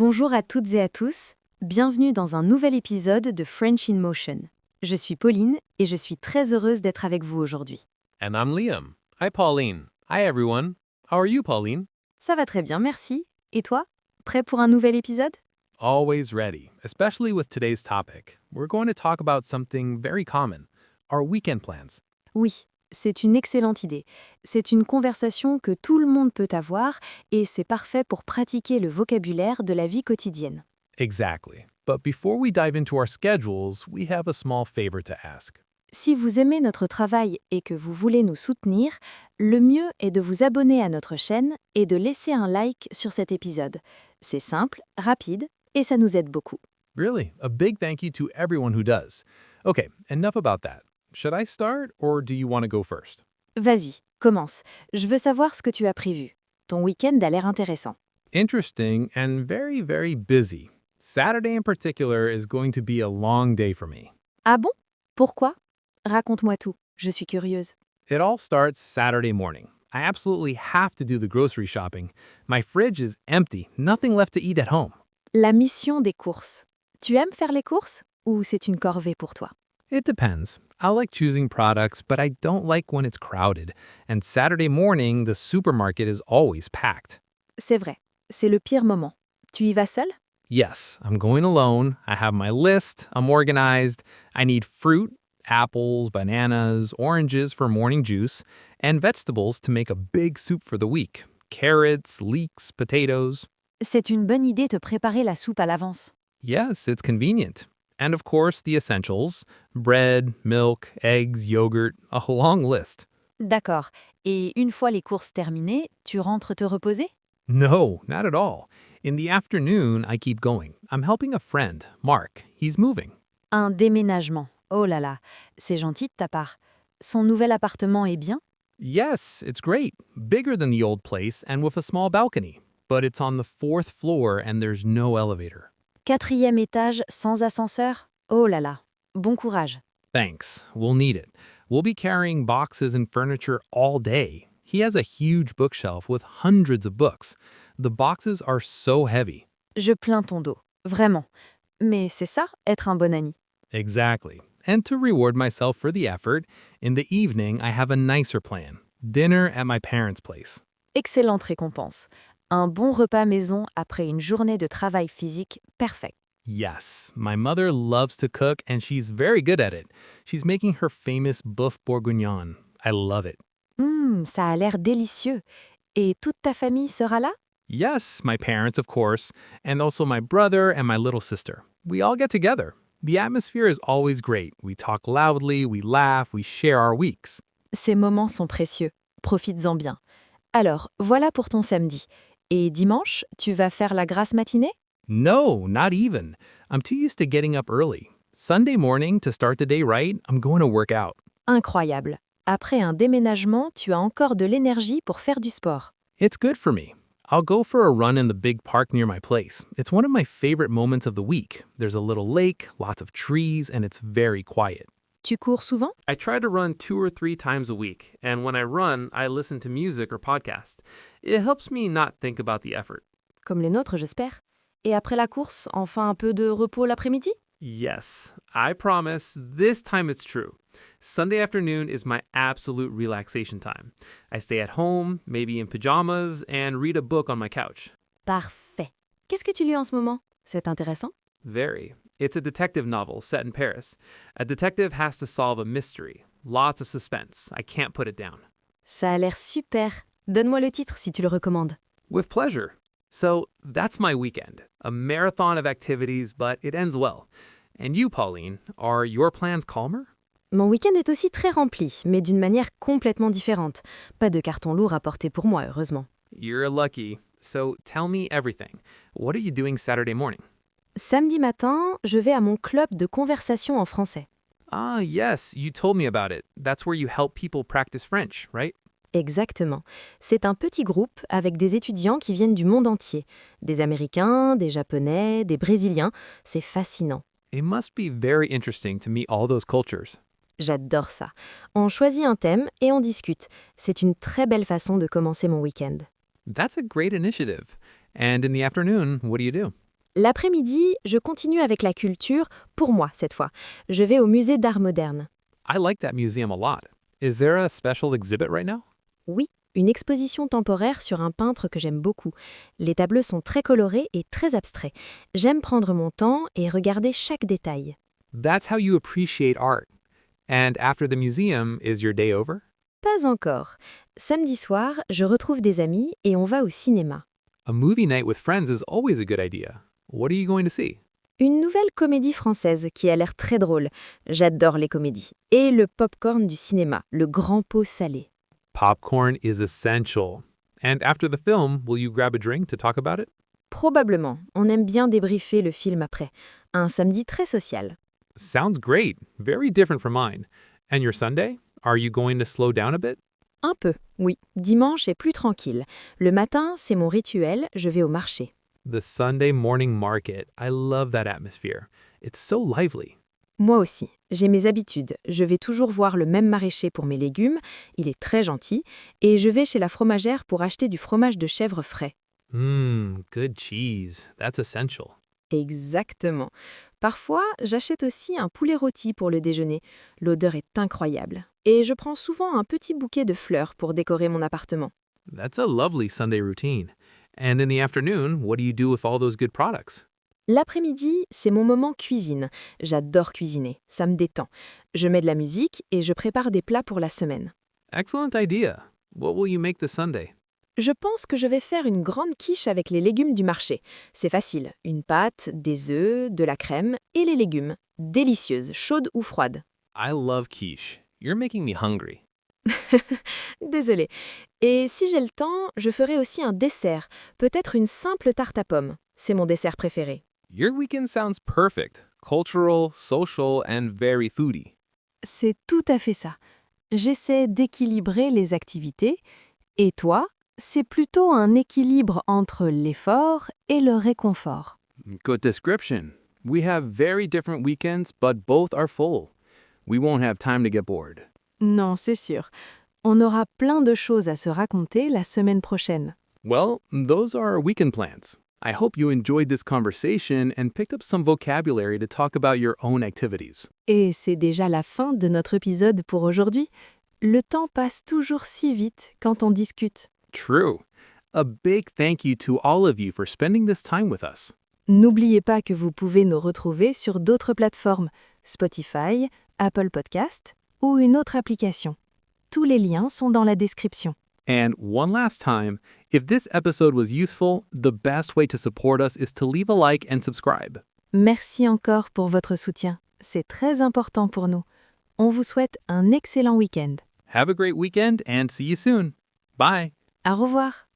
Bonjour à toutes et à tous, bienvenue dans un nouvel épisode de French in Motion. Je suis Pauline et je suis très heureuse d'être avec vous aujourd'hui. And I'm Liam. Hi, Pauline. Hi, everyone. How are you, Pauline? Ça va très bien, merci. Et toi? Prêt pour un nouvel épisode? Always ready, especially with today's topic. We're going to talk about something very common, our weekend plans. Oui, c'est une excellente idée. C'est une conversation que tout le monde peut avoir et c'est parfait pour pratiquer le vocabulaire de la vie quotidienne. Exactly. But before we dive into our schedules, we have a small favor to ask. Si vous aimez notre travail et que vous voulez nous soutenir, le mieux est de vous abonner à notre chaîne et de laisser un like sur cet épisode. C'est simple, rapide et ça nous aide beaucoup. Really, a big thank you to everyone who does. Okay, enough about that. Should I start or do you want to go first? Vas-y, commence. Je veux savoir ce que tu as prévu. Ton week-end a l'air intéressant. Interesting and very, very busy. Saturday in particular is going to be a long day for me. Ah bon? Pourquoi? Raconte-moi tout, je suis curieuse. It all starts Saturday morning. I absolutely have to do the grocery shopping. My fridge is empty, nothing left to eat at home. La mission des courses. Tu aimes faire les courses ou c'est une corvée pour toi? It depends. I like choosing products, but I don't like when it's crowded. And Saturday morning, the supermarket is always packed. C'est vrai, c'est le pire moment. Tu y vas seul? Yes, I'm going alone. I have my list. I'm organized. I need fruit, apples, bananas, oranges for morning juice, and vegetables to make a big soup for the week. Carrots, leeks, potatoes. C'est une bonne idée de préparer la soupe à l'avance. Yes, it's convenient. And of course, the essentials bread, milk, eggs, yogurt, a long list. D'accord. Et une fois les courses terminées, tu rentres te reposer? No, not at all. In the afternoon, I keep going. I'm helping a friend, Mark. He's moving. Un déménagement. Oh là là, c'est gentil de ta part. Son nouvel appartement est bien? Yes, it's great. Bigger than the old place and with a small balcony. But it's on the 4th floor and there's no elevator. 4e étage sans ascenseur? Oh là là, bon courage. Thanks. We'll need it. We'll be carrying boxes and furniture all day. He has a huge bookshelf with hundreds of books. The boxes are so heavy. Je plains ton dos, vraiment. Mais c'est ça, être un bon ami. Exactly. And to reward myself for the effort, in the evening I have a nicer plan. Dinner at my parents' place. Excellente récompense. Un bon repas maison après une journée de travail physique perfect. Yes, my mother loves to cook and she's very good at it. She's making her famous boeuf bourguignon. I love it. Ça a l'air délicieux. Et toute ta famille sera là? Yes, my parents, of course, and also my brother and my little sister. We all get together. The atmosphere is always great. We talk loudly, we laugh, we share our weeks. Ces moments sont précieux. Profites-en bien. Alors, voilà pour ton samedi. Et dimanche, tu vas faire la grasse matinée? No, not even. I'm too used to getting up early. Sunday morning, to start the day right, I'm going to work out. Incroyable. Après un déménagement, tu as encore de l'énergie pour faire du sport. It's good for me. I'll go for a run in the big park near my place. It's one of my favorite moments of the week. There's a little lake, lots of trees, and it's very quiet. Tu cours souvent? I try to run 2 or 3 times a week, and when I run, I listen to music or podcast. It helps me not think about the effort. Comme les nôtres, j'espère. Et après la course, enfin un peu de repos l'après-midi? Yes, I promise, this time it's true. Sunday afternoon is my absolute relaxation time. I stay at home, maybe in pajamas, and read a book on my couch. Parfait. Qu'est-ce que tu lis en ce moment? C'est intéressant? Very. It's a detective novel set in Paris. A detective has to solve a mystery. Lots of suspense. I can't put it down. Ça a l'air super. Donne-moi le titre si tu le recommandes. With pleasure. So that's my weekend. A marathon of activities, but it ends well. And you, Pauline, are your plans calmer? Mon week-end est aussi très rempli, mais d'une manière complètement différente. Pas de carton lourd à porter pour moi, heureusement. You're lucky. So tell me everything. What are you doing Saturday morning? Samedi matin, je vais à mon club de conversation en français. Ah, yes, you told me about it. That's where you help people practice French, right? Exactement. C'est un petit groupe avec des étudiants qui viennent du monde entier. Des Américains, des Japonais, des Brésiliens. C'est fascinant. It must be very interesting to meet all those cultures. J'adore ça. On choisit un thème et on discute. C'est une très belle façon de commencer mon week-end. That's a great initiative. And in the afternoon, what do you do? L'après-midi, je continue avec la culture, pour moi cette fois. Je vais au musée d'art moderne. I like that museum a lot. Is there a special exhibit right now? Oui, une exposition temporaire sur un peintre que j'aime beaucoup. Les tableaux sont très colorés et très abstraits. J'aime prendre mon temps et regarder chaque détail. That's how you appreciate art. And after the museum, is your day over? Pas encore. Samedi soir, je retrouve des amis et on va au cinéma. A movie night with friends is always a good idea. What are you going to see? Une nouvelle comédie française qui a l'air très drôle. J'adore les comédies. Et le popcorn du cinéma, le grand pot salé. Popcorn is essential. And after the film, will you grab a drink to talk about it? Probablement, on aime bien débriefer le film après. Un samedi très social. Sounds great. Very different from mine. And your Sunday? Are you going to slow down a bit? Un peu, oui. Dimanche est plus tranquille. Le matin, c'est mon rituel, je vais au marché. The Sunday morning market. I love that atmosphere. It's so lively. Moi aussi, j'ai mes habitudes. Je vais toujours voir le même maraîcher pour mes légumes, il est très gentil, et je vais chez la fromagère pour acheter du fromage de chèvre frais. Good cheese. That's essential. Exactement. Parfois, j'achète aussi un poulet rôti pour le déjeuner. L'odeur est incroyable. Et je prends souvent un petit bouquet de fleurs pour décorer mon appartement. That's a lovely Sunday routine. And in the afternoon, what do you do with all those good products? L'après-midi, c'est mon moment cuisine. J'adore cuisiner, ça me détend. Je mets de la musique et je prépare des plats pour la semaine. Excellent idea. What will you make this Sunday? Je pense que je vais faire une grande quiche avec les légumes du marché. C'est facile, une pâte, des œufs, de la crème et les légumes. Délicieuse, chaude ou froide. I love quiche. You're making me hungry. Désolée. Et si j'ai le temps, je ferai aussi un dessert, peut-être une simple tarte à pommes. C'est mon dessert préféré. Your weekend sounds perfect. Cultural, social, and very foodie. C'est tout à fait ça. J'essaie d'équilibrer les activités. Et toi, c'est plutôt un équilibre entre l'effort et le réconfort. Good description. We have very different weekends, but both are full. We won't have time to get bored. Non, c'est sûr. On aura plein de choses à se raconter la semaine prochaine. Well, those are our weekend plans. I hope you enjoyed this conversation and picked up some vocabulary to talk about your own activities. Et c'est déjà la fin de notre épisode pour aujourd'hui. Le temps passe toujours si vite quand on discute. True. A big thank you to all of you for spending this time with us. N'oubliez pas que vous pouvez nous retrouver sur d'autres plateformes, Spotify, Apple Podcast ou une autre application. Tous les liens sont dans la description. And one last time, if this episode was useful, the best way to support us is to leave a like and subscribe. Merci encore pour votre soutien. C'est très important pour nous. On vous souhaite un excellent week-end. Have a great weekend and see you soon. Bye. Au revoir.